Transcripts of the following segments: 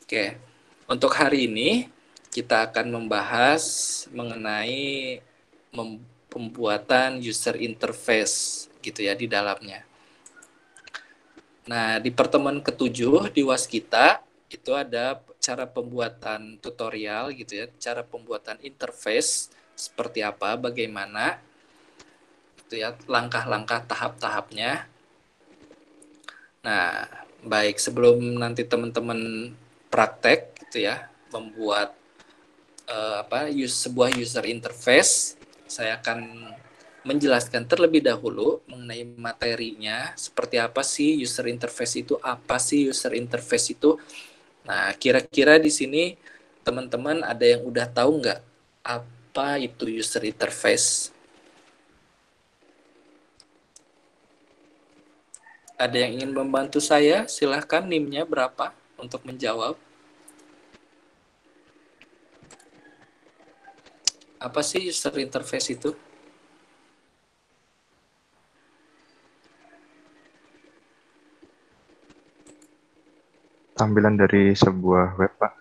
Oke, untuk hari ini kita akan membahas mengenai pembuatan user interface gitu ya di dalamnya. Nah, di pertemuan ketujuh di Waskita itu ada cara pembuatan tutorial gitu ya, cara pembuatan interface seperti apa, bagaimana gitu ya, langkah-langkah tahap-tahapnya. Nah, baik sebelum nanti teman-teman praktek gitu ya, membuat sebuah user interface, saya akan menjelaskan terlebih dahulu mengenai materinya, seperti apa sih user interface itu, apa sih user interface itu. Nah, kira-kira di sini teman-teman ada yang udah tahu nggak apa itu user interface? Ada yang ingin membantu saya? Silahkan, NIM-nya berapa untuk menjawab. Apa sih user interface itu? Tampilan dari sebuah web, Pak.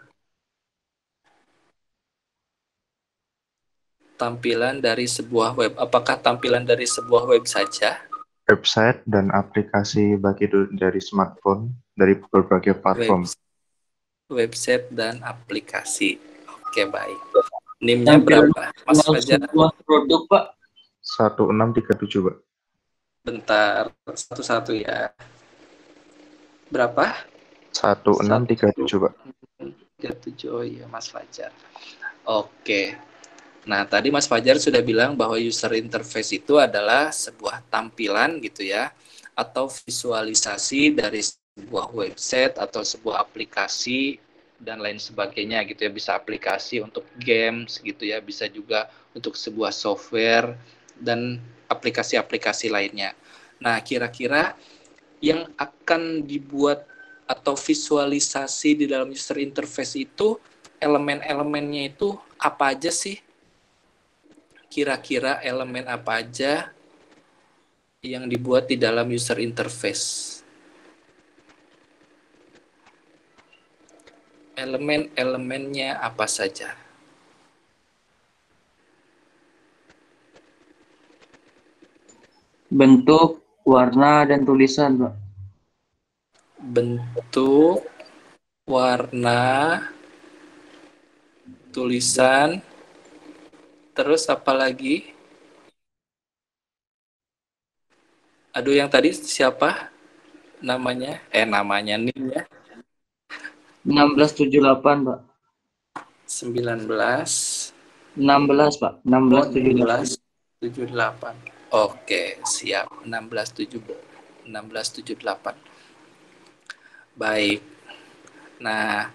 Tampilan dari sebuah web. Apakah tampilan dari sebuah web saja? Website dan aplikasi baik itu dari smartphone, dari berbagai Web, platform. website dan aplikasi. Oke, baik. NIM-nya Tampilan berapa, Mas Fajar? sebuah produk, Pak. 1637, Pak. Bentar, satu-satu ya. Berapa? 1637, Pak. 137. Oh iya, Mas Fajar. Oke. Nah, tadi Mas Fajar sudah bilang bahwa user interface itu adalah sebuah tampilan gitu ya, atau visualisasi dari sebuah website atau sebuah aplikasi dan lain sebagainya gitu ya. Bisa aplikasi untuk games gitu ya, bisa juga untuk sebuah software dan aplikasi-aplikasi lainnya. Nah, kira-kira yang akan dibuat atau visualisasi di dalam user interface itu, elemen-elemennya itu apa aja sih? Kira-kira elemen apa aja yang dibuat di dalam user interface? Elemen-elemennya apa saja? Bentuk, warna, dan tulisan, Pak. Bentuk, warna, tulisan, terus apa lagi? Aduh, yang tadi siapa namanya? Namanya nih ya. 1678, Pak. 19. 16, Pak. Oh, 1678. 1678. Oke, siap. 1678. Baik. Nah,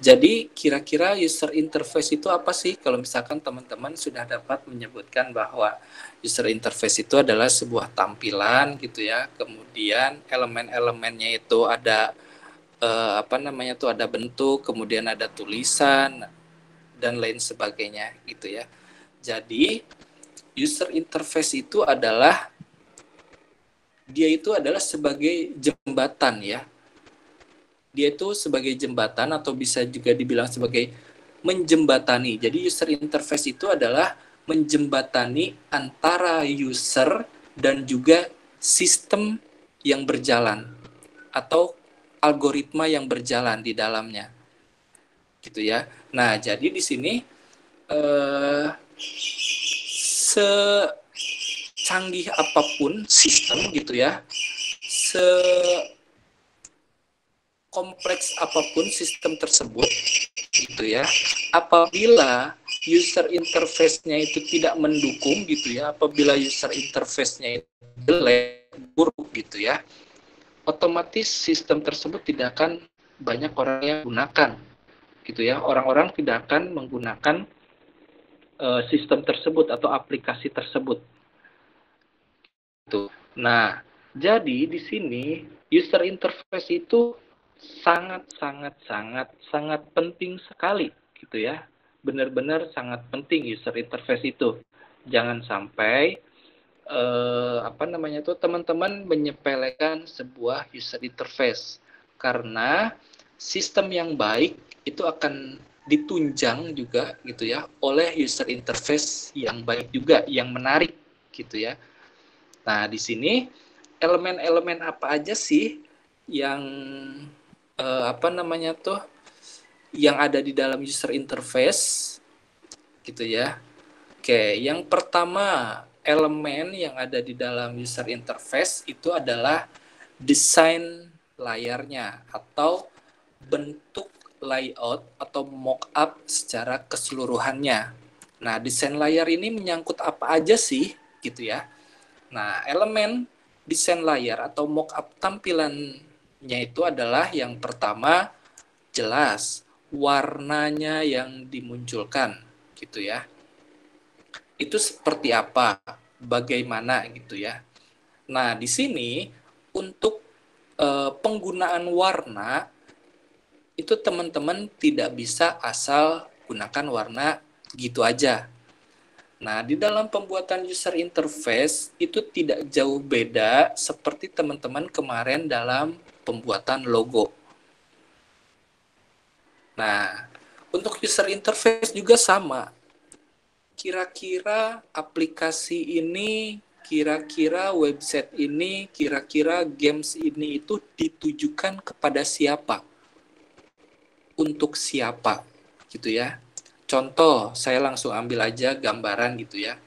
jadi kira-kira user interface itu apa sih? Kalau misalkan teman-teman sudah dapat menyebutkan bahwa user interface itu adalah sebuah tampilan gitu ya. Kemudian elemen-elemennya itu ada ada bentuk, kemudian ada tulisan dan lain sebagainya gitu ya. Jadi user interface itu adalah sebagai jembatan ya. Dia itu sebagai jembatan atau bisa juga dibilang sebagai menjembatani. Jadi user interface itu adalah menjembatani antara user dan juga sistem yang berjalan atau algoritma yang berjalan di dalamnya. Gitu ya. Nah, jadi di sini secanggih apapun sistem gitu ya, sekompleks apapun sistem tersebut gitu ya, apabila user interface-nya itu tidak mendukung gitu ya, apabila user interface-nya itu jelek, buruk gitu ya, otomatis sistem tersebut tidak akan banyak orang yang gunakan gitu ya. Orang-orang tidak akan menggunakan sistem tersebut atau aplikasi tersebut. Gitu. Nah, jadi di sini user interface itu sangat penting sekali gitu ya. Benar-benar sangat penting user interface itu. Jangan sampai teman-teman menyepelekan sebuah user interface, karena sistem yang baik itu akan ditunjang juga gitu ya oleh user interface yang baik juga, yang menarik gitu ya. Nah, di sini elemen-elemen apa aja sih yang apa namanya tuh yang ada di dalam user interface gitu ya. Oke, yang pertama elemen yang ada di dalam user interface itu adalah desain layarnya atau bentuk layout atau mockup secara keseluruhannya. Nah, desain layar ini menyangkut apa aja sih gitu ya. Nah, elemen desain layar atau mockup tampilannya itu adalah yang pertama jelas warnanya yang dimunculkan gitu ya. Itu seperti apa, bagaimana gitu ya. Nah, di sini untuk penggunaan warna itu teman-teman tidak bisa asal gunakan warna gitu aja. Nah, di dalam pembuatan user interface itu tidak jauh beda seperti teman-teman kemarin dalam pembuatan logo. Nah, untuk user interface juga sama. Kira-kira aplikasi ini, kira-kira website ini, kira-kira games ini itu ditujukan kepada siapa? Untuk siapa? Gitu ya. Contoh, saya langsung ambil aja gambaran gitu ya.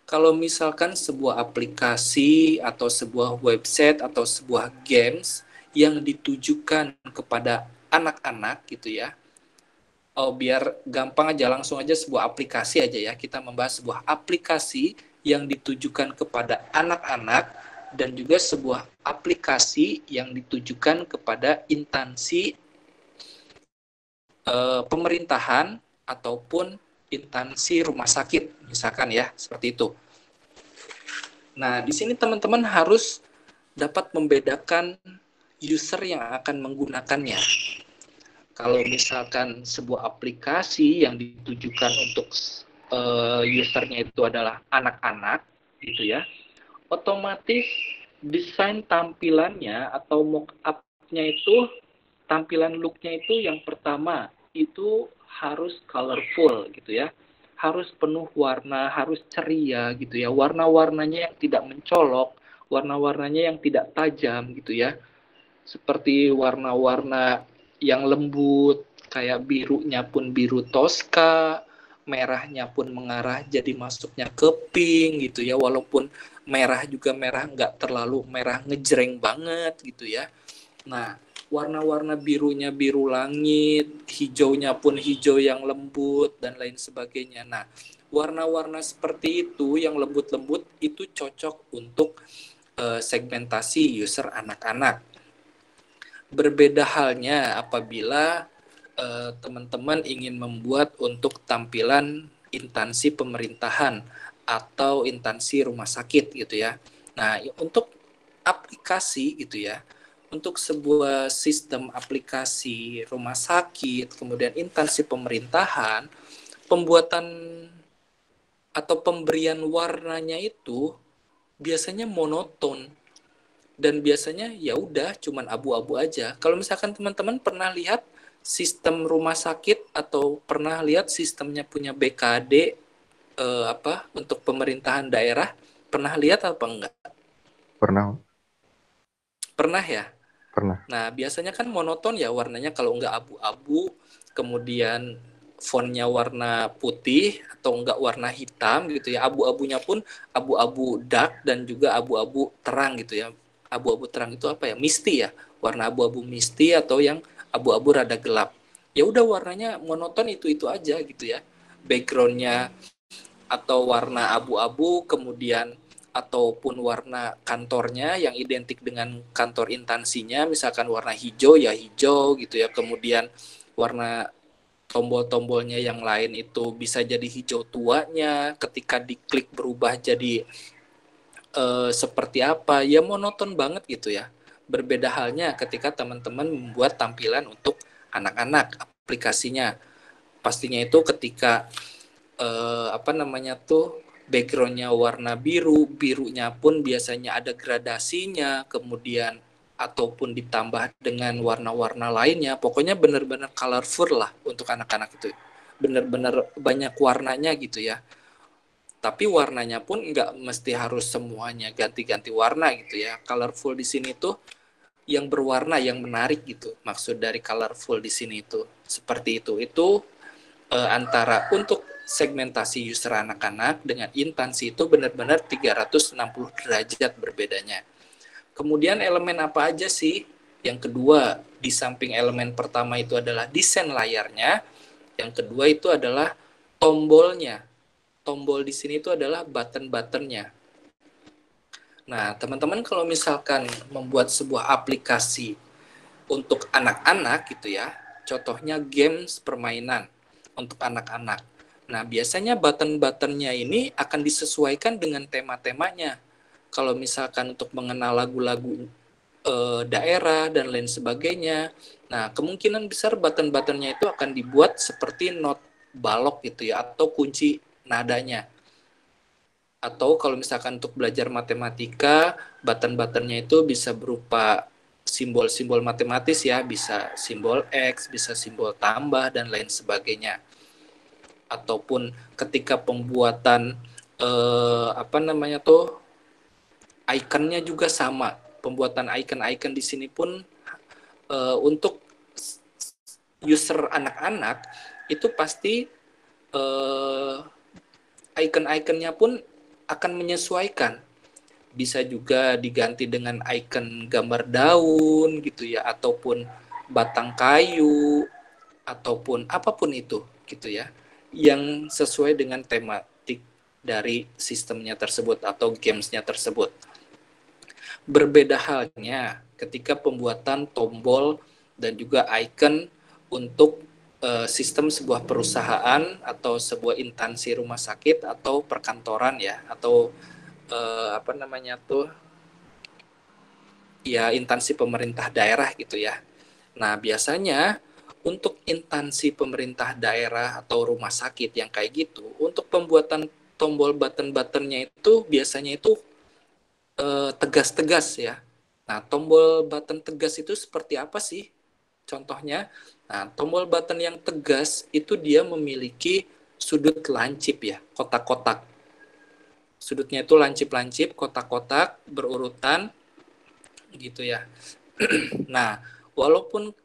Kalau misalkan sebuah aplikasi atau sebuah website atau sebuah games yang ditujukan kepada anak-anak gitu ya. Oh, biar gampang aja langsung aja sebuah aplikasi aja ya. Kita membahas sebuah aplikasi yang ditujukan kepada anak-anak dan juga sebuah aplikasi yang ditujukan kepada instansi pemerintahan ataupun instansi rumah sakit misalkan ya, seperti itu. Nah, di sini teman-teman harus dapat membedakan user yang akan menggunakannya. Kalau misalkan sebuah aplikasi yang ditujukan untuk usernya itu adalah anak-anak, gitu ya, otomatis desain tampilannya atau mock-up-nya itu, tampilan look-nya itu yang pertama itu harus colorful, gitu ya, harus penuh warna, harus ceria, gitu ya, warna-warnanya yang tidak mencolok, warna-warnanya yang tidak tajam, gitu ya, seperti warna-warna yang lembut, kayak birunya pun biru toska, merahnya pun mengarah jadi masuknya ke pink gitu ya, walaupun merah juga merah nggak terlalu merah ngejreng banget gitu ya. Nah, warna-warna birunya biru langit, hijaunya pun hijau yang lembut dan lain sebagainya. Nah, warna-warna seperti itu yang lembut-lembut itu cocok untuk segmentasi user anak-anak. Berbeda halnya apabila teman-teman ingin membuat untuk tampilan instansi pemerintahan atau instansi rumah sakit gitu ya. Nah, untuk aplikasi gitu ya, untuk sebuah sistem aplikasi rumah sakit, kemudian instansi pemerintahan, pembuatan atau pemberian warnanya itu biasanya monoton dan biasanya ya udah cuman abu-abu aja. Kalau misalkan teman-teman pernah lihat sistem rumah sakit atau pernah lihat sistemnya punya BKD untuk pemerintahan daerah, pernah lihat apa enggak? Pernah, Pernah ya? pernah. Nah, biasanya kan monoton ya warnanya, kalau enggak abu-abu, kemudian fontnya warna putih atau enggak warna hitam gitu ya. Abu-abunya pun abu-abu dark dan juga abu-abu terang gitu ya. Abu-abu terang itu apa ya? Misty ya. Warna abu-abu misty atau yang abu-abu rada gelap. Ya udah warnanya monoton itu aja gitu ya. Backgroundnya atau warna abu-abu, kemudian ataupun warna kantornya yang identik dengan kantor instansinya, misalkan warna hijau ya hijau gitu ya, kemudian warna tombol-tombolnya yang lain itu bisa jadi hijau tuanya, ketika diklik berubah jadi seperti apa, ya monoton banget gitu ya. Berbeda halnya ketika teman-teman membuat tampilan untuk anak-anak aplikasinya, pastinya itu ketika backgroundnya warna biru, birunya pun biasanya ada gradasinya, kemudian ataupun ditambah dengan warna-warna lainnya, pokoknya benar-benar colorful lah untuk anak-anak itu, benar-benar banyak warnanya gitu ya. Tapi warnanya pun nggak mesti harus semuanya ganti-ganti warna gitu ya. Colorful di sini tuh yang berwarna, yang menarik gitu. Maksud dari colorful di sini itu seperti itu. Itu antara untuk segmentasi user anak-anak dengan intansi itu benar-benar 360 derajat berbedanya. Kemudian elemen apa aja sih? Yang kedua, di samping elemen pertama itu adalah desain layarnya, yang kedua itu adalah tombolnya. Tombol di sini itu adalah button-buttonnya. Nah, teman-teman kalau misalkan membuat sebuah aplikasi untuk anak-anak gitu ya, contohnya games permainan untuk anak-anak. Nah, biasanya button-buttonnya ini akan disesuaikan dengan tema-temanya. Kalau misalkan untuk mengenal lagu-lagu daerah dan lain sebagainya, nah kemungkinan besar button-buttonnya itu akan dibuat seperti not balok gitu ya, atau kunci nadanya. Atau kalau misalkan untuk belajar matematika, button-buttonnya itu bisa berupa simbol-simbol matematis ya, bisa simbol X, bisa simbol tambah dan lain sebagainya. Ataupun ketika pembuatan ikonnya juga sama. Pembuatan icon-icon di sini pun untuk user anak-anak itu pasti icon-iconnya pun akan menyesuaikan. Bisa juga diganti dengan icon gambar daun gitu ya, ataupun batang kayu, ataupun apapun itu gitu ya, yang sesuai dengan tematik dari sistemnya tersebut atau gamesnya tersebut. Berbeda halnya ketika pembuatan tombol dan juga icon untuk sistem sebuah perusahaan atau sebuah instansi rumah sakit atau perkantoran ya, atau instansi pemerintah daerah gitu ya. Nah, biasanya untuk instansi pemerintah daerah atau rumah sakit yang kayak gitu, untuk pembuatan tombol button-buttonnya itu biasanya itu tegas-tegas ya. Nah, tombol button tegas itu seperti apa sih? Contohnya, nah, tombol button yang tegas itu dia memiliki sudut lancip ya, kotak-kotak. Sudutnya itu lancip-lancip, kotak-kotak, berurutan, gitu ya. Nah, walaupun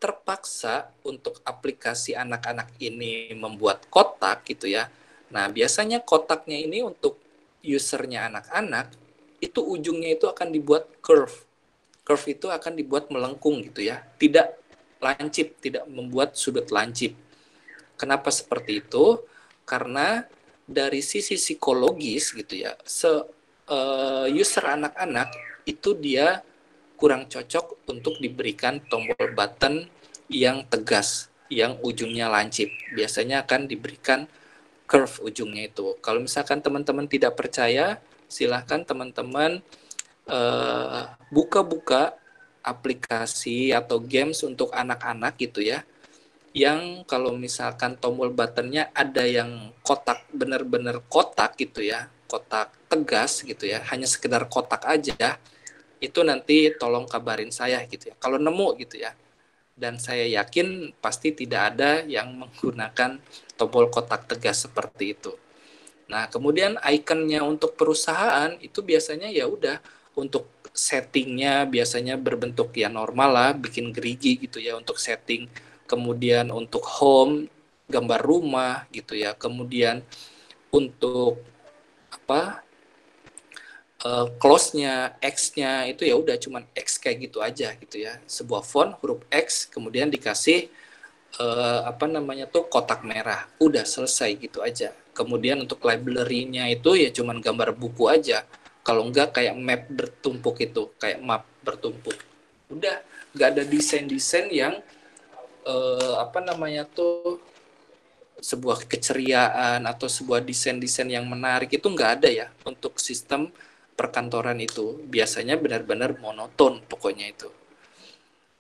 terpaksa untuk aplikasi anak-anak ini membuat kotak gitu ya. Nah, biasanya kotaknya ini untuk usernya anak-anak, itu ujungnya itu akan dibuat curve. Curve itu akan dibuat melengkung gitu ya. Tidak lancip, tidak membuat sudut lancip. Kenapa seperti itu? Karena dari sisi psikologis gitu ya, user anak-anak itu dia kurang cocok untuk diberikan tombol button yang tegas, yang ujungnya lancip. Biasanya akan diberikan curve ujungnya itu. Kalau misalkan teman-teman tidak percaya, silahkan teman-teman buka-buka aplikasi atau games untuk anak-anak gitu ya, yang kalau misalkan tombol buttonnya ada yang kotak, benar-benar kotak gitu ya, kotak tegas gitu ya, hanya sekedar kotak aja, itu nanti tolong kabarin saya gitu ya kalau nemu gitu ya. Dan saya yakin pasti tidak ada yang menggunakan tombol kotak tegas seperti itu. Nah, kemudian ikonnya untuk perusahaan itu biasanya ya udah untuk settingnya biasanya berbentuk ya normal lah, bikin gerigi gitu ya untuk setting. Kemudian untuk home, gambar rumah gitu ya. Kemudian untuk close-nya, X-nya itu ya udah cuman X kayak gitu aja gitu ya. Sebuah font huruf X kemudian dikasih kotak merah. Udah selesai gitu aja. Kemudian untuk library-nya itu ya cuman gambar buku aja. Kalau enggak kayak map bertumpuk itu, kayak map bertumpuk. Udah enggak ada desain-desain yang sebuah keceriaan atau sebuah desain-desain yang menarik itu enggak ada ya untuk sistem perkantoran itu. Biasanya benar-benar monoton pokoknya itu.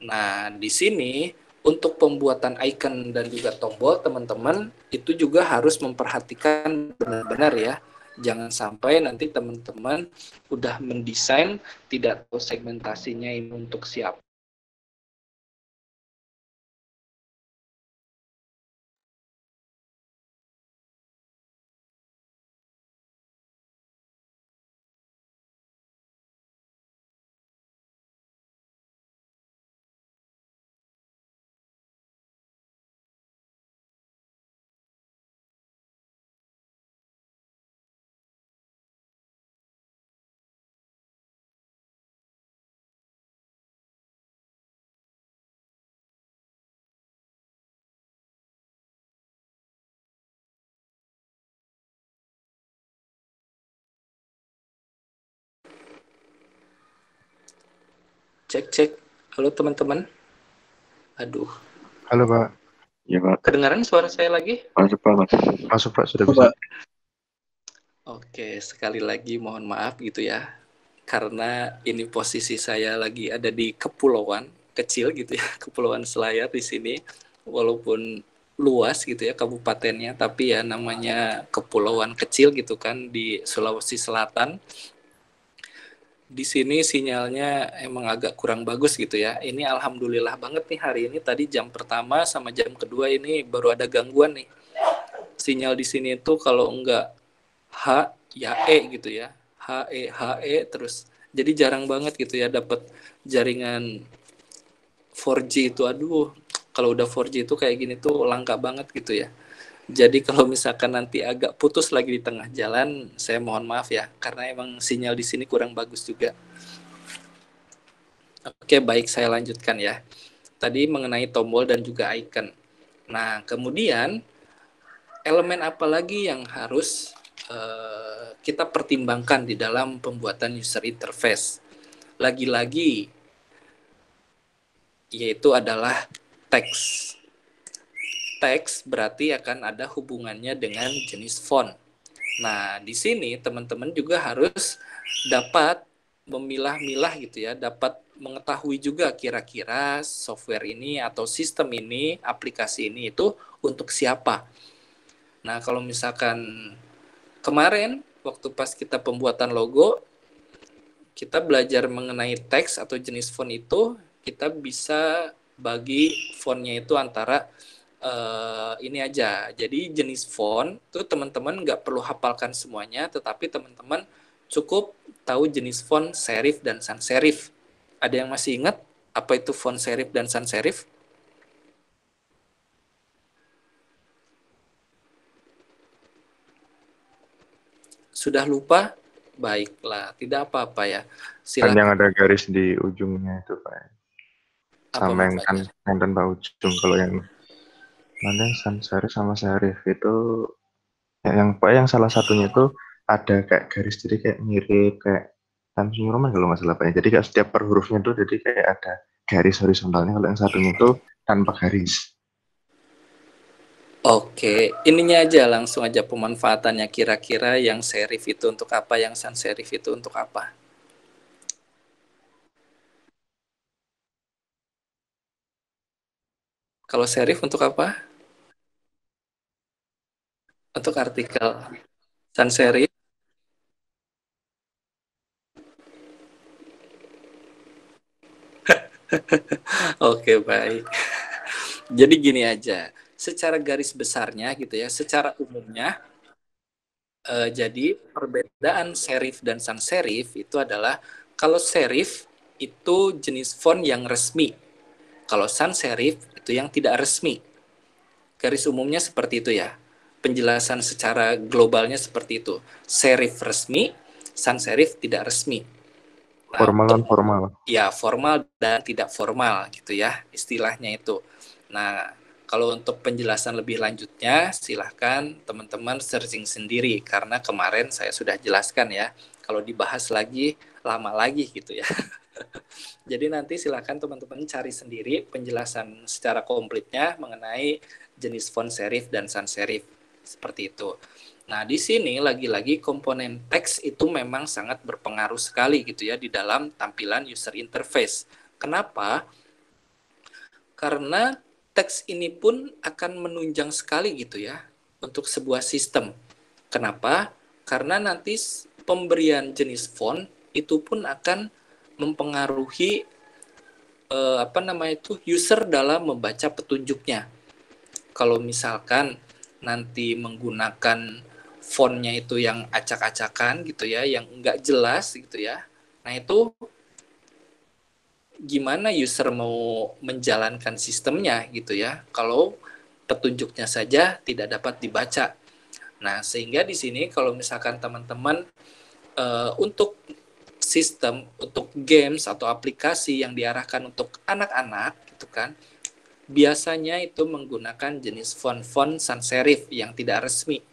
Nah, di sini untuk pembuatan icon dan juga tombol, teman-teman itu juga harus memperhatikan benar-benar ya, Jangan sampai nanti teman-teman udah mendesain tidak tahu segmentasinya ini untuk siapa. Cek. Halo teman-teman. Aduh. Halo Pak. Ya Pak, Kedengaran suara saya lagi? masuk Pak, Mas. Masuk Pak, sudah bisa. Oke, sekali lagi mohon maaf gitu ya. Karena ini posisi saya lagi ada di kepulauan kecil gitu ya, Kepulauan Selayar di sini. Walaupun luas gitu ya kabupatennya, tapi ya namanya kepulauan kecil gitu kan di Sulawesi Selatan. Di sini sinyalnya emang agak kurang bagus gitu ya. Ini alhamdulillah banget nih hari ini, tadi jam pertama sama jam kedua ini baru ada gangguan nih. Sinyal di sini itu kalau enggak H ya gitu ya. H E terus. Jadi jarang banget gitu ya dapat jaringan 4G itu. Aduh, kalau udah 4G itu kayak gini tuh langka banget gitu ya. Jadi kalau misalkan nanti agak putus lagi di tengah jalan, saya mohon maaf ya, karena emang sinyal di sini kurang bagus juga. Oke, baik, saya lanjutkan ya. Tadi mengenai tombol dan juga icon. Nah, kemudian elemen apa lagi yang harus kita pertimbangkan di dalam pembuatan user interface? Lagi-lagi, yaitu adalah teks. Teks berarti akan ada hubungannya dengan jenis font. Nah, di sini teman-teman juga harus dapat memilah-milah gitu ya, dapat mengetahui juga kira-kira software ini atau sistem ini, aplikasi ini itu untuk siapa. Nah, kalau misalkan kemarin waktu pas kita pembuatan logo, kita belajar mengenai teks atau jenis font itu, kita bisa bagi fontnya itu antara ini aja. Jadi jenis font itu teman-teman nggak perlu hafalkan semuanya, tetapi teman-teman cukup tahu jenis font serif dan sans serif. Ada yang masih ingat apa itu font serif dan sans serif? Sudah lupa? Baiklah, tidak apa-apa ya. Kan yang Silakan. ada garis di ujungnya itu Pak. Apa Sama yang Mas Fajar? kan tanpa ujung. Kalau yang mana yang sans serif sama serif itu yang Pak yang salah satunya itu ada kayak garis, jadi kayak mirip kayak Times New Roman kalau nggak salah Pak. Jadi kayak setiap per hurufnya itu jadi kayak ada garis horizontalnya. Kalau yang satunya itu tanpa garis. Oke, ininya aja langsung aja pemanfaatannya, kira-kira yang serif itu untuk apa, yang sans serif itu untuk apa? Kalau serif untuk apa? Untuk artikel. Sans serif. Oke, baik. Jadi gini aja, secara garis besarnya gitu ya, secara umumnya, jadi perbedaan serif dan sans serif itu adalah kalau serif itu jenis font yang resmi, kalau sans serif itu yang tidak resmi. Garis umumnya seperti itu ya. Penjelasan secara globalnya seperti itu. Serif resmi, sans serif tidak resmi. Nah, Formal non formal. ya formal dan tidak formal gitu ya istilahnya itu. Nah, kalau untuk penjelasan lebih lanjutnya silahkan teman-teman searching sendiri karena kemarin saya sudah jelaskan ya. Kalau dibahas lagi lama lagi gitu ya. Jadi nanti silahkan teman-teman cari sendiri penjelasan secara komplitnya mengenai jenis font serif dan sans serif seperti itu. Nah, di sini lagi-lagi komponen teks itu memang sangat berpengaruh sekali gitu ya di dalam tampilan user interface. Kenapa? Karena teks ini pun akan menunjang sekali gitu ya untuk sebuah sistem. Kenapa? Karena nanti pemberian jenis font itu pun akan mempengaruhi user dalam membaca petunjuknya. Kalau misalkan nanti menggunakan fontnya itu yang acak-acakan gitu ya, yang enggak jelas gitu ya, nah itu gimana user mau menjalankan sistemnya gitu ya, kalau petunjuknya saja tidak dapat dibaca. Nah, sehingga di sini kalau misalkan teman-teman untuk sistem, untuk games atau aplikasi yang diarahkan untuk anak-anak gitu kan, biasanya itu menggunakan jenis font-font sans serif yang tidak resmi,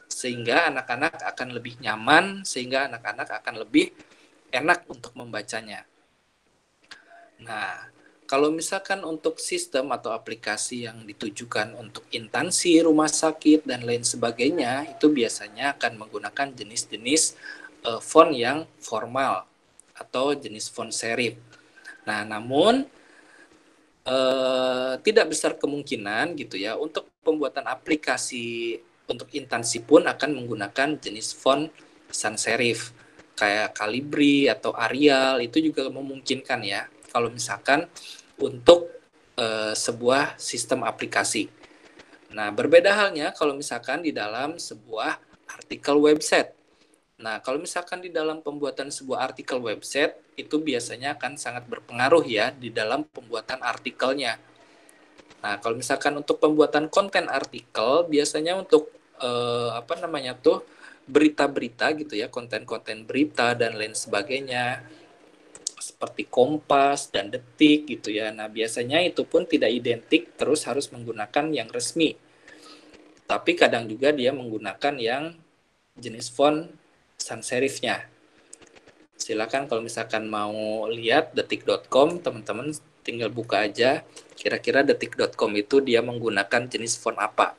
sehingga anak-anak akan lebih nyaman, sehingga anak-anak akan lebih enak untuk membacanya. Nah, kalau misalkan untuk sistem atau aplikasi yang ditujukan untuk instansi, rumah sakit, dan lain sebagainya, itu biasanya akan menggunakan jenis-jenis font yang formal atau jenis font serif. Nah, namun tidak besar kemungkinan gitu ya, untuk pembuatan aplikasi untuk instansi pun akan menggunakan jenis font sans serif. Kayak Calibri atau Arial, itu juga memungkinkan ya, kalau misalkan untuk sebuah sistem aplikasi. Nah, berbeda halnya kalau misalkan di dalam sebuah artikel website. Nah, kalau misalkan di dalam pembuatan sebuah artikel website, itu biasanya akan sangat berpengaruh ya di dalam pembuatan artikelnya. Nah, kalau misalkan untuk pembuatan konten artikel, biasanya untuk berita-berita gitu ya, konten-konten berita dan lain sebagainya, seperti Kompas dan Detik gitu ya. Nah, biasanya itu pun tidak identik terus harus menggunakan yang resmi. Tapi kadang juga dia menggunakan yang jenis font sans serifnya. Silakan kalau misalkan mau lihat detik.com, teman-teman tinggal buka aja kira-kira detik.com itu dia menggunakan jenis font apa.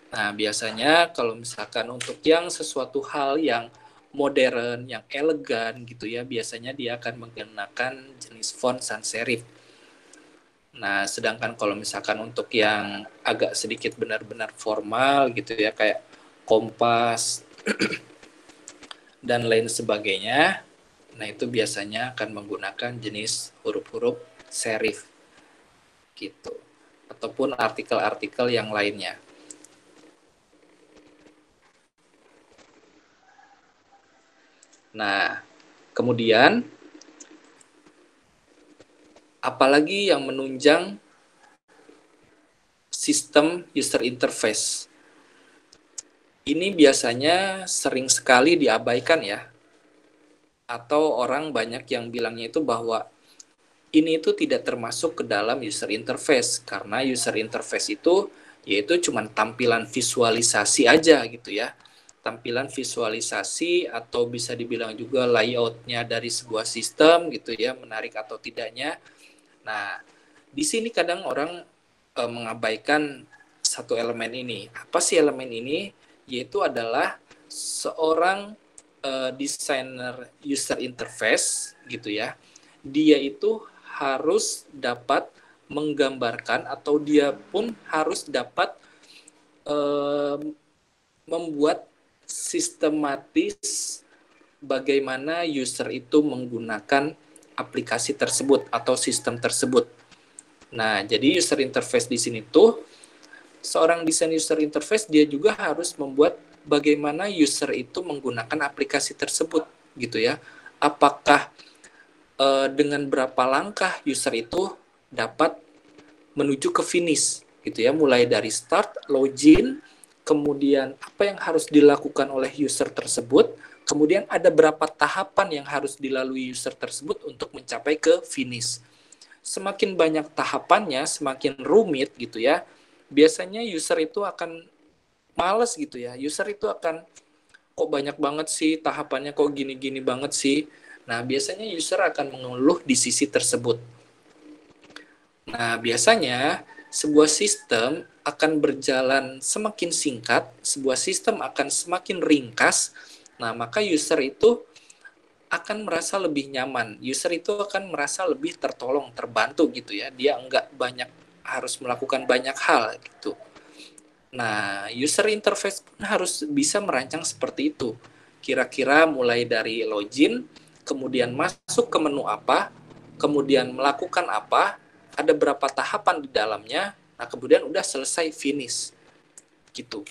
Nah, biasanya kalau misalkan untuk yang sesuatu hal yang modern, yang elegan gitu ya, biasanya dia akan menggunakan jenis font sans serif. Nah, sedangkan kalau misalkan untuk yang agak sedikit benar-benar formal gitu ya, kayak Kompas dan lain sebagainya, nah itu biasanya akan menggunakan jenis huruf-huruf serif gitu, ataupun artikel-artikel yang lainnya. Nah, kemudian apalagi yang menunjang sistem user interface. Ini biasanya sering sekali diabaikan ya. Atau orang banyak yang bilangnya itu bahwa ini itu tidak termasuk ke dalam user interface, karena user interface itu yaitu cuma tampilan visualisasi aja gitu ya. Tampilan visualisasi atau bisa dibilang juga layoutnya dari sebuah sistem gitu ya, menarik atau tidaknya. Nah, di sini kadang orang mengabaikan satu elemen ini. Apa sih elemen ini? Yaitu adalah seorang desainer user interface gitu ya. Dia itu harus dapat menggambarkan atau dia pun harus dapat membuat sistematis bagaimana user itu menggunakan aplikasi tersebut atau sistem tersebut. Nah, jadi user interface di sini tuh seorang desain user interface dia juga harus membuat bagaimana user itu menggunakan aplikasi tersebut gitu ya. Apakah dengan berapa langkah user itu dapat menuju ke finish gitu ya, mulai dari start, login, kemudian apa yang harus dilakukan oleh user tersebut, kemudian ada berapa tahapan yang harus dilalui user tersebut untuk mencapai ke finish. Semakin banyak tahapannya, semakin rumit gitu ya, biasanya user itu akan males gitu ya. User itu akan, kok banyak banget sih tahapannya, kok gini-gini banget sih. Nah, biasanya user akan mengeluh di sisi tersebut. Nah, biasanya sebuah sistem akan berjalan semakin singkat, sebuah sistem akan semakin ringkas. Nah, maka user itu akan merasa lebih nyaman. User itu akan merasa lebih tertolong, terbantu gitu ya. Dia enggak banyak harus melakukan banyak hal gitu. Nah, user interface pun harus bisa merancang seperti itu. Kira-kira mulai dari login, kemudian masuk ke menu apa, kemudian melakukan apa, ada berapa tahapan di dalamnya, nah kemudian udah selesai, finish. Gitu.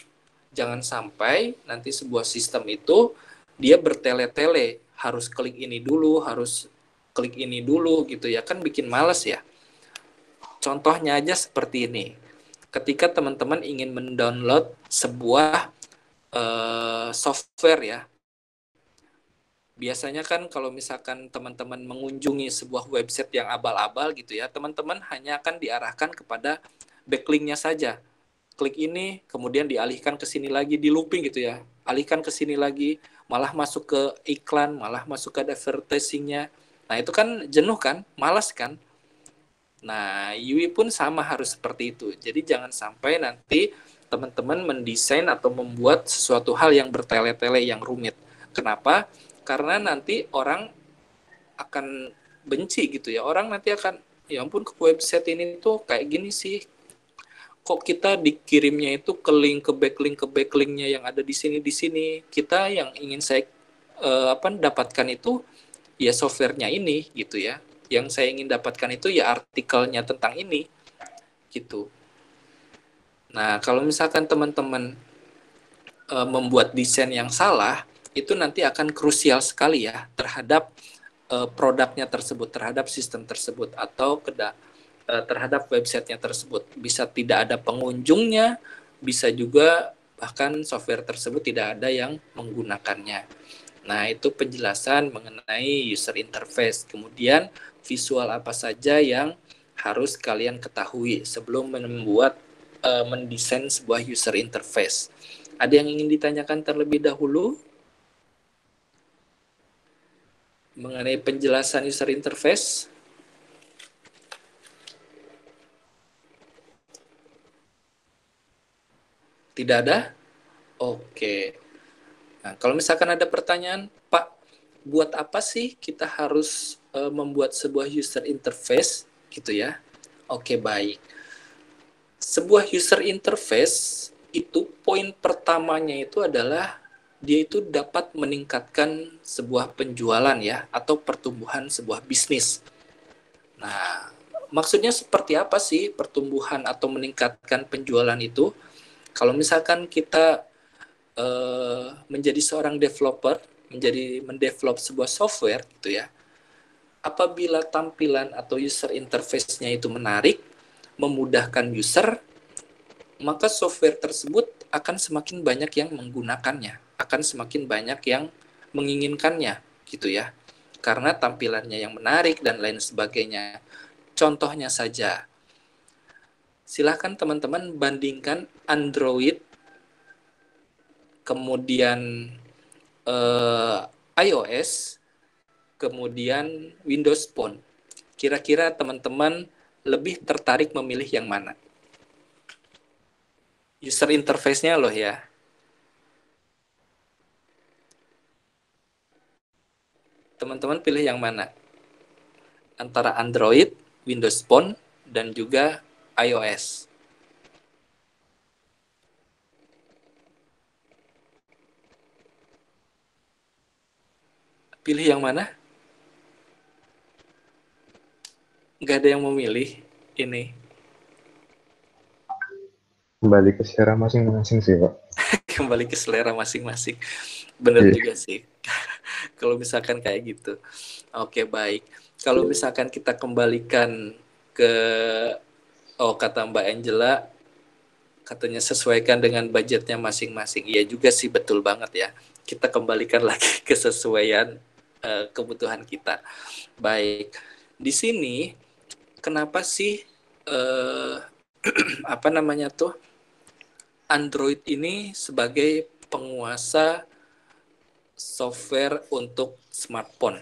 Jangan sampai nanti sebuah sistem itu dia bertele-tele, harus klik ini dulu, harus klik ini dulu gitu ya, kan bikin males ya. Contohnya aja seperti ini. Ketika teman-teman ingin mendownload sebuah software ya, biasanya kan kalau misalkan teman-teman mengunjungi sebuah website yang abal-abal gitu ya, teman-teman hanya akan diarahkan kepada backlinknya saja. Klik ini, kemudian dialihkan ke sini lagi, di looping gitu ya, alihkan ke sini lagi, malah masuk ke iklan, malah masuk ke advertisingnya. Nah itu kan jenuh kan, malas kan. Nah UI pun sama, harus seperti itu. Jadi jangan sampai nanti teman-teman mendesain atau membuat sesuatu hal yang bertele-tele, yang rumit. Kenapa? Karena nanti orang akan benci gitu ya. Orang nanti akan, ya ampun, ke website ini tuh kayak gini sih. Kok kita dikirimnya itu ke backlinknya yang ada di sini. Kita yang ingin saya dapatkan itu ya softwarenya ini gitu ya. Yang saya ingin dapatkan itu ya artikelnya tentang ini gitu. Nah, kalau misalkan teman-teman membuat desain yang salah, itu nanti akan krusial sekali ya terhadap produknya tersebut, terhadap sistem tersebut, atau terhadap websitenya tersebut. Bisa tidak ada pengunjungnya, bisa juga bahkan software tersebut tidak ada yang menggunakannya. Nah, itu penjelasan mengenai user interface. Kemudian visual apa saja yang harus kalian ketahui sebelum mendesain sebuah user interface. Ada yang ingin ditanyakan terlebih dahulu mengenai penjelasan user interface? Tidak ada? Oke. Nah, kalau misalkan ada pertanyaan, Pak, buat apa sih kita harus membuat sebuah user interface gitu ya? Oke, baik. Sebuah user interface itu poin pertamanya itu adalah dia itu dapat meningkatkan sebuah penjualan ya, atau pertumbuhan sebuah bisnis. Nah, maksudnya seperti apa sih pertumbuhan atau meningkatkan penjualan itu? Kalau misalkan kita menjadi seorang developer, mendevelop sebuah software gitu ya, apabila tampilan atau user interface-nya itu menarik, memudahkan user, maka software tersebut akan semakin banyak yang menggunakannya, akan semakin banyak yang menginginkannya gitu ya, karena tampilannya yang menarik dan lain sebagainya. Contohnya saja, silahkan teman-teman bandingkan Android, kemudian iOS, kemudian Windows Phone. Kira-kira teman-teman lebih tertarik memilih yang mana? User interface-nya loh ya. Teman-teman pilih yang mana? Antara Android, Windows Phone, dan juga iOS. Pilih yang mana? Nggak ada yang memilih ini. Kembali ke selera masing-masing sih, Pak. Kembali ke selera masing-masing. Bener juga sih. Kalau misalkan kayak gitu. Oke, baik. Kalau misalkan kita kembalikan ke, kata Mbak Angela, katanya sesuaikan dengan budgetnya masing-masing. Iya juga sih, betul banget ya. Kita kembalikan lagi ke sesuaian kebutuhan kita. Baik. Di sini kenapa sih Android ini sebagai penguasa software untuk smartphone,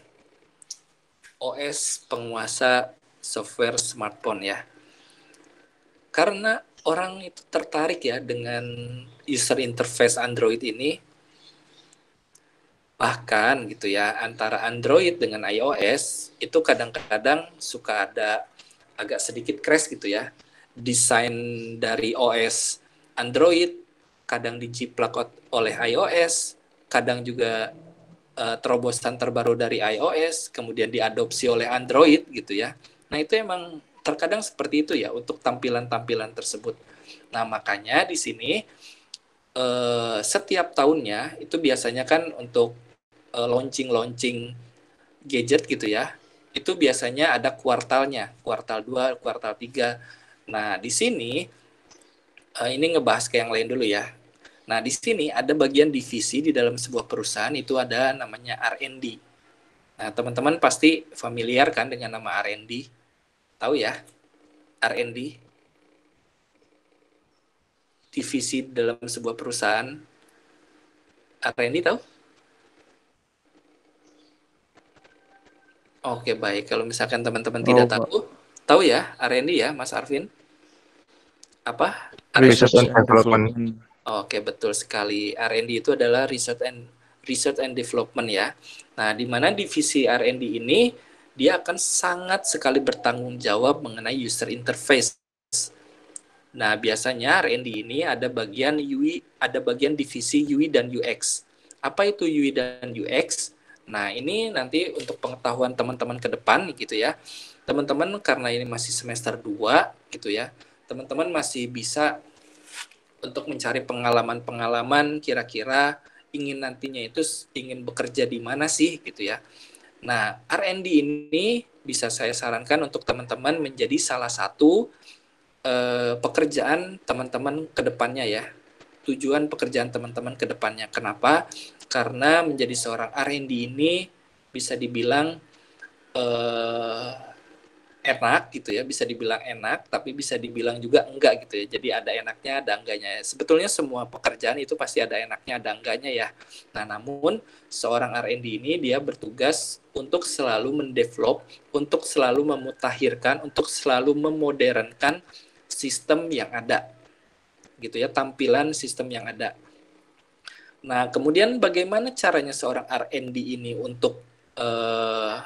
OS penguasa software smartphone ya? Karena orang itu tertarik ya dengan user interface Android ini. Bahkan gitu ya, antara Android dengan iOS itu kadang-kadang suka ada agak sedikit crash gitu ya. Desain dari OS Android, kadang dijiplak oleh iOS, kadang juga terobosan terbaru dari iOS, kemudian diadopsi oleh Android gitu ya. Nah itu emang terkadang seperti itu ya untuk tampilan-tampilan tersebut. Nah makanya di sini setiap tahunnya itu biasanya kan untuk launching gadget gitu ya, itu biasanya ada kuartalnya, kuartal 2, kuartal 3. Nah di sini ini ngebahas ke yang lain dulu ya. Nah, di sini ada bagian divisi di dalam sebuah perusahaan itu ada namanya R&D. Nah, teman-teman pasti familiar kan dengan nama R&D? Tahu ya? R&D, divisi dalam sebuah perusahaan. R&D tahu? Oke, baik. Kalau misalkan teman-teman tidak Pak. tahu, tahu ya R&D ya, Mas Arvin? Apa? R&D? Research Research and and development. Development. Oke, betul sekali. R&D itu adalah research and development ya. Nah, di mana divisi R&D ini dia akan sangat sekali bertanggung jawab mengenai user interface. Nah, biasanya R&D ini ada bagian UI, ada bagian divisi UI dan UX. Apa itu UI dan UX? Nah, ini nanti untuk pengetahuan teman-teman ke depan gitu ya. Teman-teman karena ini masih semester 2 gitu ya. Teman-teman masih bisa untuk mencari pengalaman-pengalaman kira-kira ingin nantinya itu ingin bekerja di mana sih gitu ya. Nah, R&D ini bisa saya sarankan untuk teman-teman menjadi salah satu pekerjaan teman-teman ke depannya ya. Tujuan pekerjaan teman-teman ke depannya. Kenapa? Karena menjadi seorang R&D ini bisa dibilang enak gitu ya, bisa dibilang enak tapi bisa dibilang juga enggak gitu ya. Jadi ada enaknya ada enggaknya. Sebetulnya semua pekerjaan itu pasti ada enaknya ada enggaknya ya. Nah, namun seorang R&D ini dia bertugas untuk selalu mendevelop, untuk selalu memutakhirkan, untuk selalu memodernkan sistem yang ada gitu ya, tampilan sistem yang ada. Nah, kemudian bagaimana caranya seorang R&D ini untuk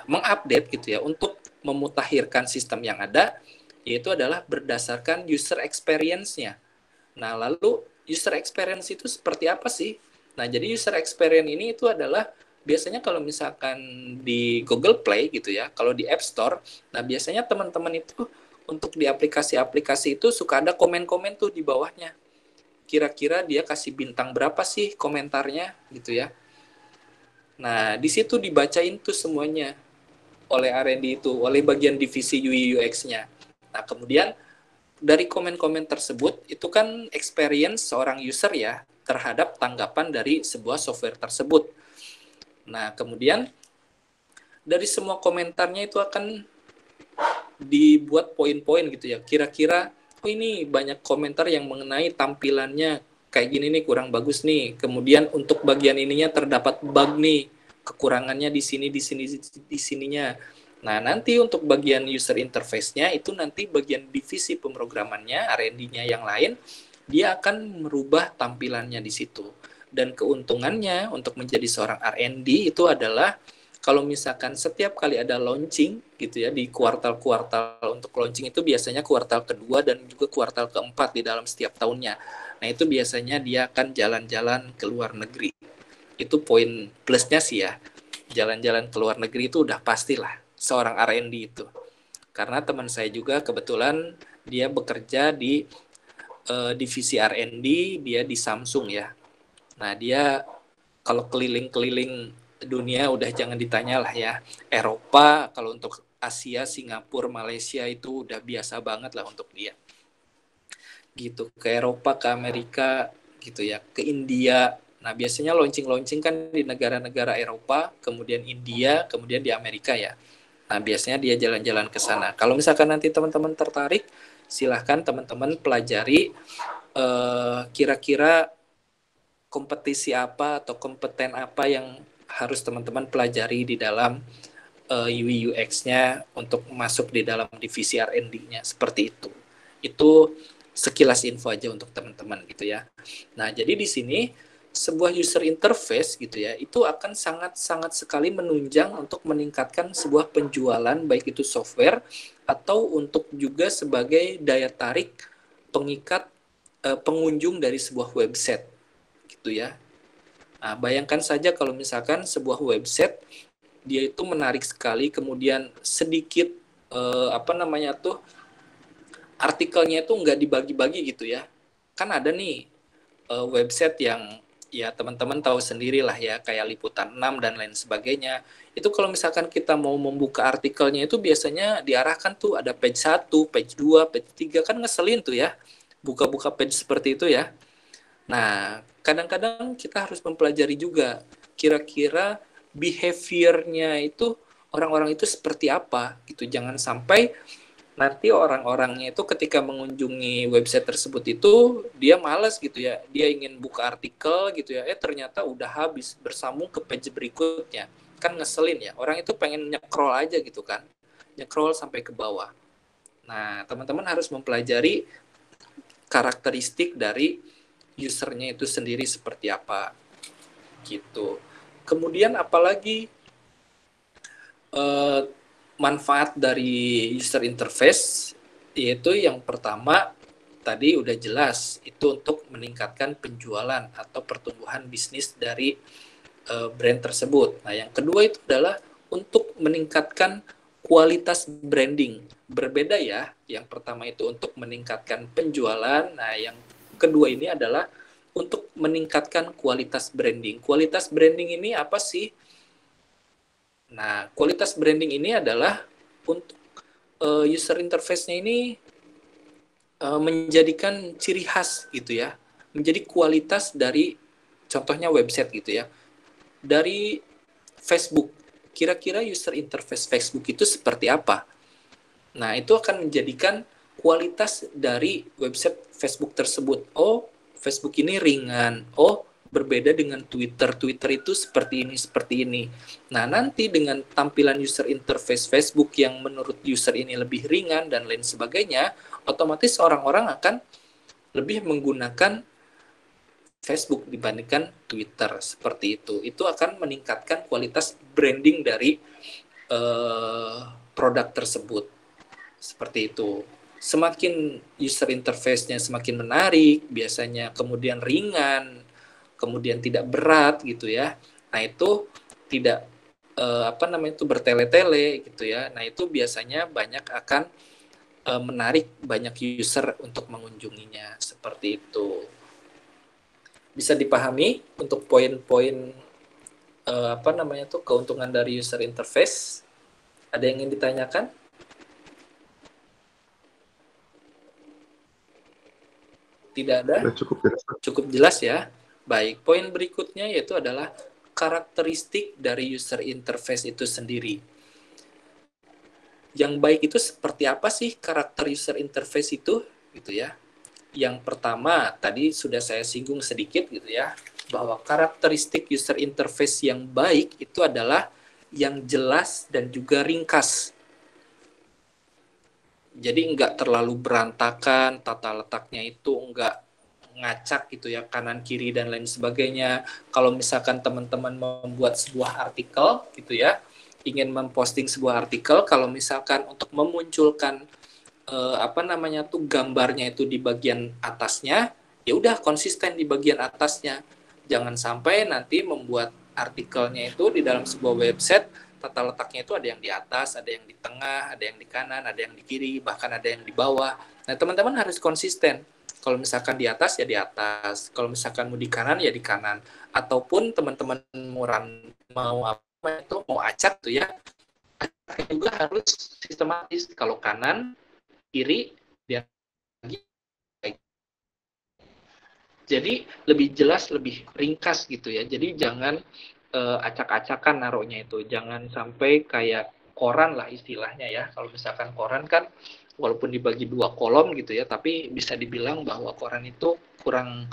mengupdate gitu ya, untuk memutakhirkan sistem yang ada, yaitu adalah berdasarkan user experience-nya. Nah, lalu user experience itu seperti apa sih? Nah, jadi user experience ini itu adalah biasanya kalau misalkan di Google Play gitu ya, kalau di App Store, nah biasanya teman-teman itu untuk di aplikasi-aplikasi itu suka ada komen-komen tuh di bawahnya. Kira-kira dia kasih bintang berapa sih komentarnya gitu ya. Nah, di situ dibacain tuh semuanya oleh R&D itu, oleh bagian divisi UI UX-nya. Nah, kemudian dari komen-komen tersebut itu kan experience seorang user ya terhadap tanggapan dari sebuah software tersebut. Nah, kemudian dari semua komentarnya itu akan dibuat poin-poin gitu ya. Kira-kira oh ini banyak komentar yang mengenai tampilannya kayak gini nih kurang bagus nih. Kemudian untuk bagian ininya terdapat bug nih, kekurangannya di sini di sininya. Nah, nanti untuk bagian user interface-nya itu nanti bagian divisi pemrogramannya, R&D-nya yang lain, dia akan merubah tampilannya di situ. Dan keuntungannya untuk menjadi seorang R&D itu adalah kalau misalkan setiap kali ada launching gitu ya di kuartal-kuartal untuk launching itu biasanya kuartal kedua dan juga kuartal keempat di dalam setiap tahunnya. Nah itu biasanya dia akan jalan-jalan ke luar negeri. Itu poin plusnya sih ya. Jalan-jalan ke luar negeri itu udah pastilah seorang R&D itu. Karena teman saya juga kebetulan dia bekerja di divisi R&D, dia di Samsung ya. Nah dia kalau keliling-keliling dunia udah jangan ditanya lah ya. Eropa kalau untuk Asia, Singapura, Malaysia itu udah biasa banget lah untuk dia. Gitu ke Eropa, ke Amerika gitu ya, ke India. Nah, biasanya launching kan di negara-negara Eropa, kemudian India, kemudian di Amerika ya. Nah, biasanya dia jalan-jalan ke sana. Kalau misalkan nanti teman-teman tertarik, silahkan teman-teman pelajari kira-kira kompetisi apa atau kompeten apa yang harus teman-teman pelajari di dalam UI UX-nya untuk masuk di dalam divisi R&D-nya seperti itu. Itu sekilas info aja untuk teman-teman gitu ya. Nah, jadi di sini sebuah user interface gitu ya, itu akan sangat-sangat sekali menunjang untuk meningkatkan sebuah penjualan baik itu software atau untuk juga sebagai daya tarik pengikat pengunjung dari sebuah website gitu ya. Nah, bayangkan saja kalau misalkan sebuah website dia itu menarik sekali, kemudian sedikit apa namanya tuh artikelnya itu nggak dibagi-bagi gitu ya. Kan ada nih website yang ya teman-teman tahu sendirilah ya, kayak Liputan 6 dan lain sebagainya. Itu kalau misalkan kita mau membuka artikelnya itu biasanya diarahkan tuh ada page 1, page 2, page 3, kan ngeselin tuh ya. Buka-buka page seperti itu ya. Nah, kadang-kadang kita harus mempelajari juga kira-kira behavior-nya itu orang-orang itu seperti apa gitu. Jangan sampai nanti orang-orangnya itu ketika mengunjungi website tersebut itu dia malas gitu ya, dia ingin buka artikel gitu ya, ternyata udah habis bersambung ke page berikutnya, kan ngeselin ya, orang itu pengen nyekrol aja gitu kan, nyekrol sampai ke bawah. Nah, teman-teman harus mempelajari karakteristik dari usernya itu sendiri seperti apa gitu. Kemudian apalagi manfaat dari user interface, yaitu yang pertama tadi udah jelas itu untuk meningkatkan penjualan atau pertumbuhan bisnis dari brand tersebut. Nah, yang kedua itu adalah untuk meningkatkan kualitas branding. Berbeda ya, yang pertama itu untuk meningkatkan penjualan, nah yang kedua ini adalah untuk meningkatkan kualitas branding. Kualitas branding ini apa sih? Nah, kualitas branding ini adalah untuk user interface-nya ini menjadikan ciri khas gitu ya, menjadi kualitas dari contohnya website gitu ya, dari Facebook. Kira-kira user interface Facebook itu seperti apa? Nah, itu akan menjadikan kualitas dari website Facebook tersebut. Oh, Facebook ini ringan. Oh, berbeda dengan Twitter. Twitter itu seperti ini, seperti ini. Nah, nanti dengan tampilan user interface Facebook yang menurut user ini lebih ringan dan lain sebagainya, otomatis orang-orang akan lebih menggunakan Facebook dibandingkan Twitter seperti itu. Itu akan meningkatkan kualitas branding dari produk tersebut. Seperti itu. Semakin user interface-nya semakin menarik, biasanya kemudian ringan, kemudian tidak berat gitu ya. Nah, itu tidak apa namanya itu bertele-tele gitu ya. Nah, itu biasanya banyak akan menarik banyak user untuk mengunjunginya seperti itu. Bisa dipahami untuk poin-poin apa namanya tuh keuntungan dari user interface? Ada yang ingin ditanyakan? Tidak ada? Udah cukup ya. Cukup jelas ya. Baik, poin berikutnya yaitu adalah karakteristik dari user interface itu sendiri. Yang baik itu seperti apa sih karakter user interface itu gitu ya. Yang pertama tadi sudah saya singgung sedikit gitu ya, bahwa karakteristik user interface yang baik itu adalah yang jelas dan juga ringkas. Jadi enggak terlalu berantakan, tata letaknya itu enggak ngacak gitu ya, kanan kiri dan lain sebagainya. Kalau misalkan teman-teman membuat sebuah artikel gitu ya, ingin memposting sebuah artikel, kalau misalkan untuk memunculkan apa namanya tuh gambarnya itu di bagian atasnya, ya udah konsisten di bagian atasnya. Jangan sampai nanti membuat artikelnya itu di dalam sebuah website tata letaknya itu ada yang di atas, ada yang di tengah, ada yang di kanan, ada yang di kiri, bahkan ada yang di bawah. Nah, teman-teman harus konsisten. Kalau misalkan di atas ya di atas, kalau misalkan mau di kanan ya di kanan, ataupun teman-teman mau apa itu mau acak tuh ya, acaknya juga harus sistematis. Kalau kanan, kiri, dia lagi. Jadi lebih jelas, lebih ringkas gitu ya. Jadi jangan acak-acakan naruhnya itu. Jangan sampai kayak koran lah istilahnya ya. Kalau misalkan koran kan walaupun dibagi 2 kolom gitu ya, tapi bisa dibilang bahwa koran itu kurang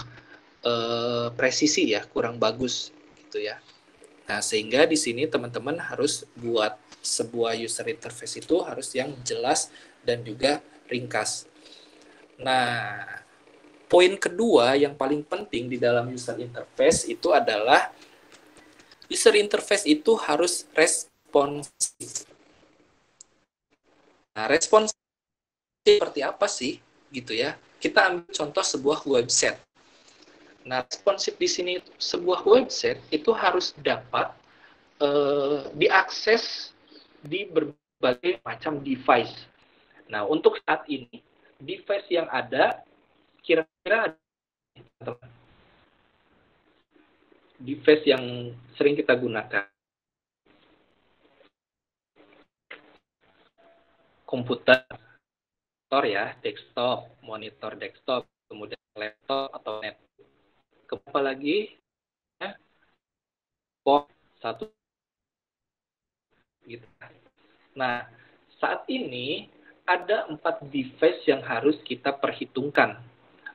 presisi ya, kurang bagus gitu ya. Nah, sehingga di sini teman-teman harus buat sebuah user interface itu harus yang jelas dan juga ringkas. Nah, poin kedua yang paling penting di dalam user interface itu adalah user interface itu harus responsif. Nah, responsif seperti apa sih? gitu ya. Kita ambil contoh sebuah website. Nah, responsif di sini sebuah website itu harus dapat diakses di berbagai macam device. Nah, untuk saat ini device yang ada kira-kira ada device yang sering kita gunakan. Komputer ya, desktop, monitor desktop, kemudian laptop atau netbook. Apa lagi? Ya, port satu gitu. Nah, saat ini ada 4 device yang harus kita perhitungkan.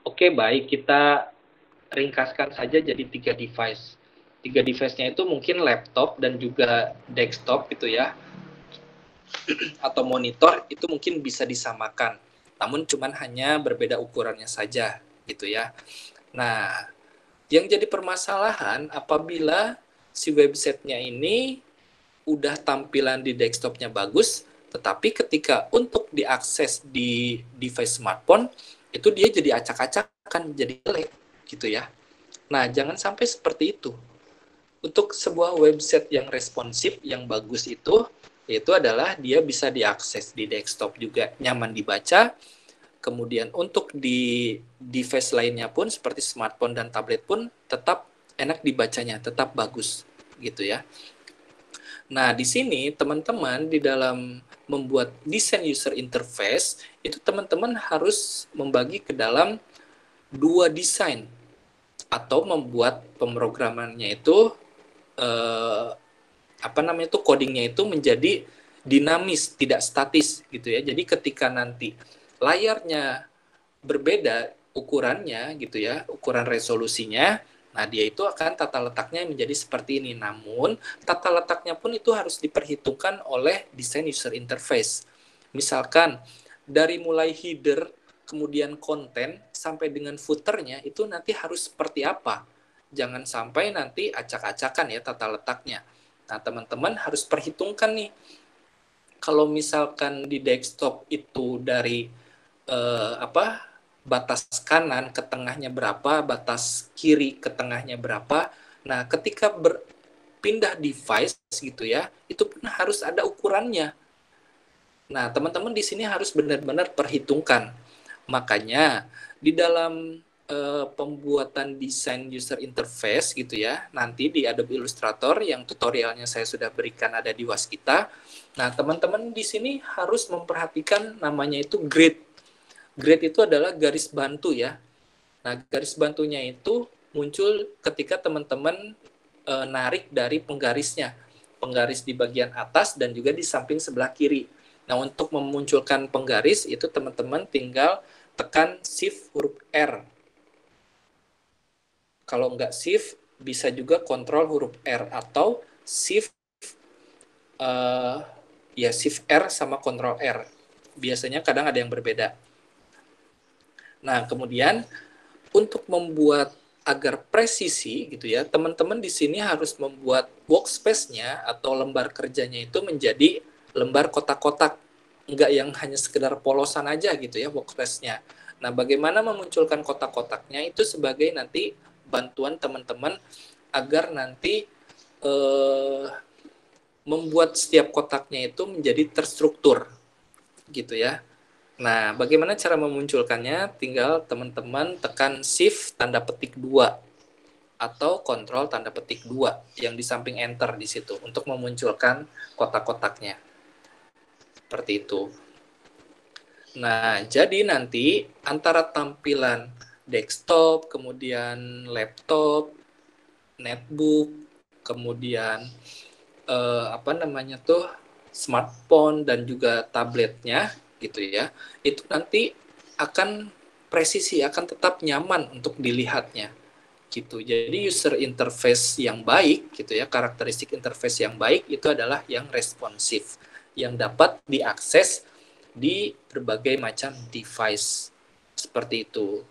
Oke, baik, kita ringkaskan saja jadi 3 device. 3 device-nya itu mungkin laptop dan juga desktop gitu ya. Atau monitor itu mungkin bisa disamakan. Namun cuman hanya berbeda ukurannya saja gitu ya. Nah, yang jadi permasalahan apabila si websitenya ini udah tampilan di desktopnya bagus, tetapi ketika untuk diakses di device smartphone, itu dia jadi acak-acakan, jadi jelek gitu ya. Nah, jangan sampai seperti itu. Untuk sebuah website yang responsif, yang bagus itu adalah dia bisa diakses di desktop juga nyaman dibaca. Kemudian untuk di device lainnya pun seperti smartphone dan tablet pun tetap enak dibacanya, tetap bagus gitu ya. Nah, di sini teman-teman di dalam membuat desain user interface itu teman-teman harus membagi ke dalam 2 desain atau membuat pemrogramannya itu codingnya itu menjadi dinamis, tidak statis gitu ya. Jadi ketika nanti layarnya berbeda ukurannya gitu ya, ukuran resolusinya, nah dia itu akan tata letaknya menjadi seperti ini. Namun tata letaknya pun itu harus diperhitungkan oleh desain user interface. Misalkan dari mulai header, kemudian konten sampai dengan footernya itu nanti harus seperti apa. Jangan sampai nanti acak-acakan ya tata letaknya. Nah, teman-teman harus perhitungkan nih. Kalau misalkan di desktop itu dari batas kanan ke tengahnya berapa, batas kiri ke tengahnya berapa. Nah, ketika berpindah device gitu ya, itu pun harus ada ukurannya. Nah, teman-teman di sini harus benar-benar perhitungkan. Makanya di dalam pembuatan desain user interface gitu ya, nanti di Adobe Illustrator yang tutorialnya saya sudah berikan ada di Waskita. Nah, teman-teman di sini harus memperhatikan namanya itu grid. Grid itu adalah garis bantu ya. Nah, garis bantunya itu muncul ketika teman-teman narik dari penggarisnya. Penggaris di bagian atas dan juga di samping sebelah kiri. Nah, untuk memunculkan penggaris itu teman-teman tinggal tekan Shift huruf R. Kalau enggak Shift, bisa juga Control huruf R atau Shift Shift R sama Control R. Biasanya kadang ada yang berbeda. Nah, kemudian untuk membuat agar presisi gitu ya, teman-teman di sini harus membuat workspace-nya atau lembar kerjanya itu menjadi lembar kotak-kotak, enggak yang hanya sekedar polosan aja gitu ya workspace-nya. Nah, bagaimana memunculkan kotak-kotaknya itu sebagai nanti bantuan teman-teman agar nanti membuat setiap kotaknya itu menjadi terstruktur gitu ya. Nah, bagaimana cara memunculkannya? Tinggal teman-teman tekan Shift tanda petik 2 atau Control tanda petik 2 yang di samping Enter di situ untuk memunculkan kotak-kotaknya. Seperti itu. Nah, jadi nanti antara tampilan desktop, kemudian laptop, netbook, kemudian smartphone dan juga tabletnya gitu ya, itu nanti akan presisi, akan tetap nyaman untuk dilihatnya gitu. Jadi user interface yang baik gitu ya, karakteristik interface yang baik itu adalah yang responsif, yang dapat diakses di berbagai macam device seperti itu.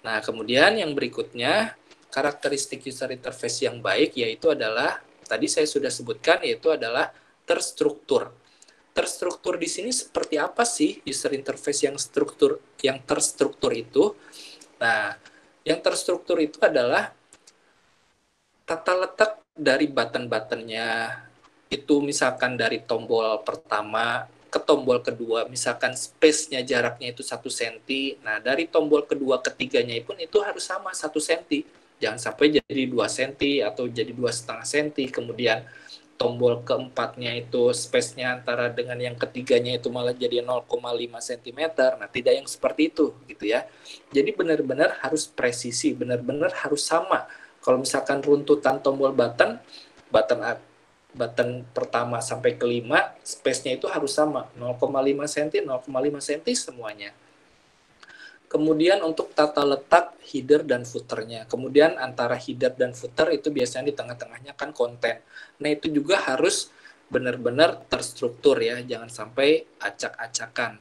Nah, kemudian yang berikutnya karakteristik user interface yang baik yaitu adalah tadi saya sudah sebutkan, yaitu adalah terstruktur. terstruktur di sini seperti apa sih user interface yang terstruktur itu? Nah, yang terstruktur itu adalah tata letak dari button-buttonnya, itu misalkan dari tombol pertama ke tombol kedua, misalkan space-nya jaraknya itu 1 cm. Nah, dari tombol kedua ketiganya pun itu harus sama 1 cm. Jangan sampai jadi 2 cm atau jadi 2,5 cm. Kemudian tombol keempatnya itu space-nya antara dengan yang ketiganya itu malah jadi 0,5 cm. Nah, tidak yang seperti itu gitu ya. Jadi benar-benar harus presisi, benar-benar harus sama. Kalau misalkan runtutan tombol button pertama sampai kelima, space-nya itu harus sama, 0,5 cm, 0,5 cm semuanya. Kemudian untuk tata letak header dan footer-nya. Kemudian antara header dan footer itu biasanya di tengah-tengahnya kan konten. Nah, itu juga harus benar-benar terstruktur ya, jangan sampai acak-acakan.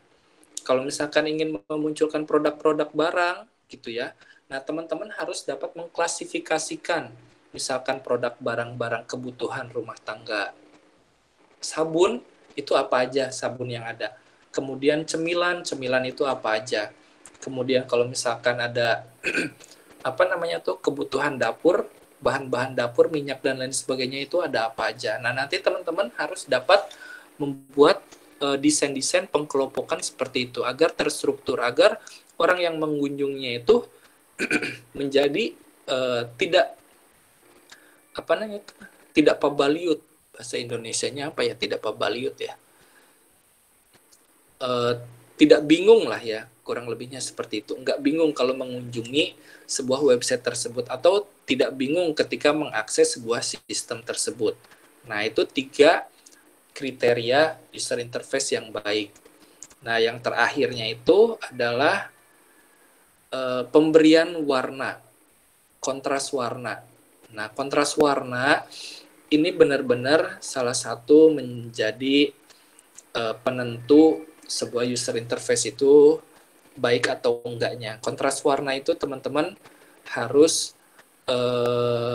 Kalau misalkan ingin memunculkan produk-produk barang gitu ya, nah teman-teman harus dapat mengklasifikasikan misalkan produk barang-barang kebutuhan rumah tangga. Sabun itu apa aja sabun yang ada. Kemudian cemilan itu apa aja. Kemudian kalau misalkan ada kebutuhan dapur, bahan-bahan dapur, minyak dan lain sebagainya itu ada apa aja. Nah, nanti teman-teman harus dapat membuat desain-desain pengkelompokan seperti itu agar terstruktur, agar orang yang mengunjungnya itu menjadi tidak pabaliut. Bahasa Indonesianya apa ya, tidak pabaliut ya, tidak bingung lah ya, kurang lebihnya seperti itu. Nggak bingung kalau mengunjungi sebuah website tersebut, atau tidak bingung ketika mengakses sebuah sistem tersebut. Nah, itu 3 kriteria user interface yang baik. Nah, yang terakhirnya itu adalah pemberian warna, kontras warna. Nah, kontras warna ini benar-benar salah satu menjadi penentu sebuah user interface itu baik atau enggaknya. Kontras warna itu teman-teman harus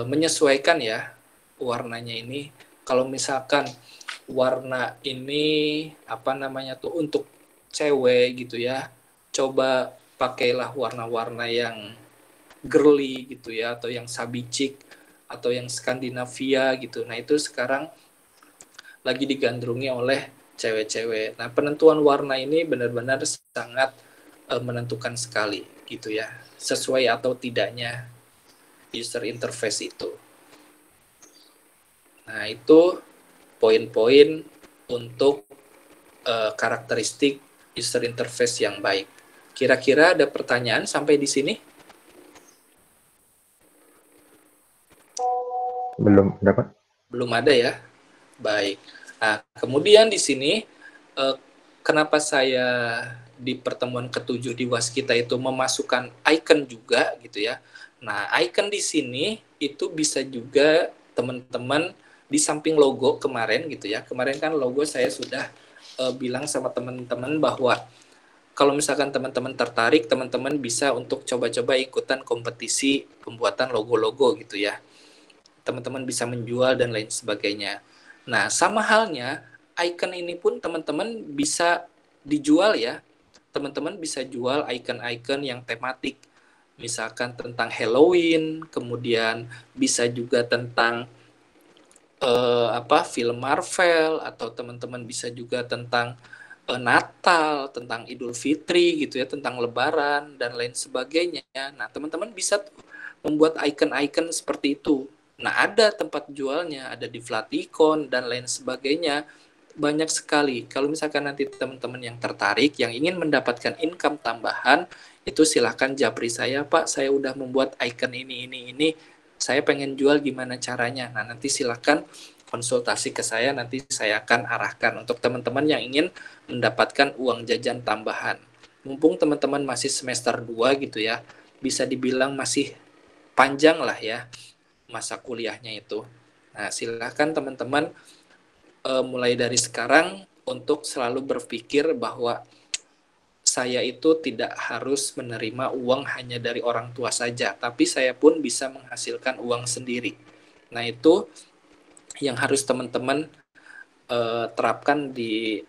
menyesuaikan ya warnanya ini. Kalau misalkan warna ini untuk cewek gitu ya, coba pakailah warna-warna yang girly gitu ya, atau yang sabicik, atau yang Skandinavia gitu. Nah, itu sekarang lagi digandrungi oleh cewek-cewek. Nah, penentuan warna ini benar-benar sangat menentukan sekali gitu ya, sesuai atau tidaknya user interface itu. Nah, itu poin-poin untuk karakteristik user interface yang baik. Kira-kira ada pertanyaan sampai di sini? Belum dapat. Belum ada ya? Baik. Nah, kemudian di sini kenapa saya di pertemuan ke-7 di Waskita itu memasukkan icon juga gitu ya. Nah, icon di sini itu bisa juga teman-teman di samping logo kemarin gitu ya. Kemarin kan logo saya sudah bilang sama teman-teman bahwa kalau misalkan teman-teman tertarik, teman-teman bisa untuk coba-coba ikutan kompetisi pembuatan logo-logo gitu ya. Teman-teman bisa menjual dan lain sebagainya. Nah, sama halnya icon ini pun teman-teman bisa dijual ya. Teman-teman bisa jual icon-icon yang tematik. Misalkan tentang Halloween, kemudian bisa juga tentang film Marvel, atau teman-teman bisa juga tentang Natal, tentang Idul Fitri gitu ya, tentang Lebaran dan lain sebagainya. Nah, teman-teman bisa tuh membuat icon-icon seperti itu. Nah, ada tempat jualnya, ada di Flaticon dan lain sebagainya. Banyak sekali. Kalau misalkan nanti teman-teman yang tertarik, yang ingin mendapatkan income tambahan, itu silahkan japri saya, Pak, saya udah membuat icon ini. Saya pengen jual, gimana caranya? Nah, nanti silahkan konsultasi ke saya, nanti saya akan arahkan untuk teman-teman yang ingin mendapatkan uang jajan tambahan. Mumpung teman-teman masih semester 2 gitu ya, bisa dibilang masih panjang lah ya masa kuliahnya itu. Nah, silahkan teman-teman mulai dari sekarang untuk selalu berpikir bahwa saya itu tidak harus menerima uang hanya dari orang tua saja, tapi saya pun bisa menghasilkan uang sendiri. Nah, itu yang harus teman-teman terapkan di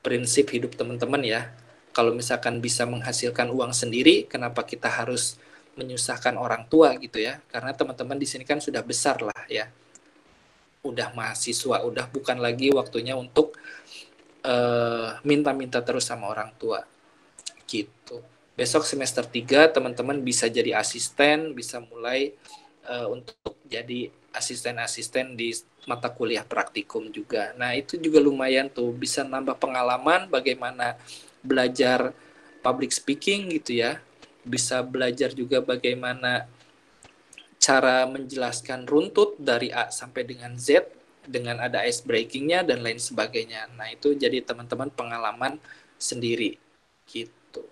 prinsip hidup teman-teman ya. Kalau misalkan bisa menghasilkan uang sendiri, kenapa kita harus menyusahkan orang tua gitu ya? Karena teman-teman di sini kan sudah besar lah ya. Udah mahasiswa, udah bukan lagi waktunya untuk minta-minta terus sama orang tua. Gitu. Besok semester 3 teman-teman bisa jadi asisten, bisa mulai untuk jadi asisten-asisten di mata kuliah praktikum juga. Nah, itu juga lumayan tuh, bisa nambah pengalaman bagaimana belajar public speaking gitu ya. Bisa belajar juga bagaimana cara menjelaskan runtut dari A sampai dengan Z dengan ada ice breakingnya dan lain sebagainya. Nah, itu jadi teman-teman pengalaman sendiri gitu.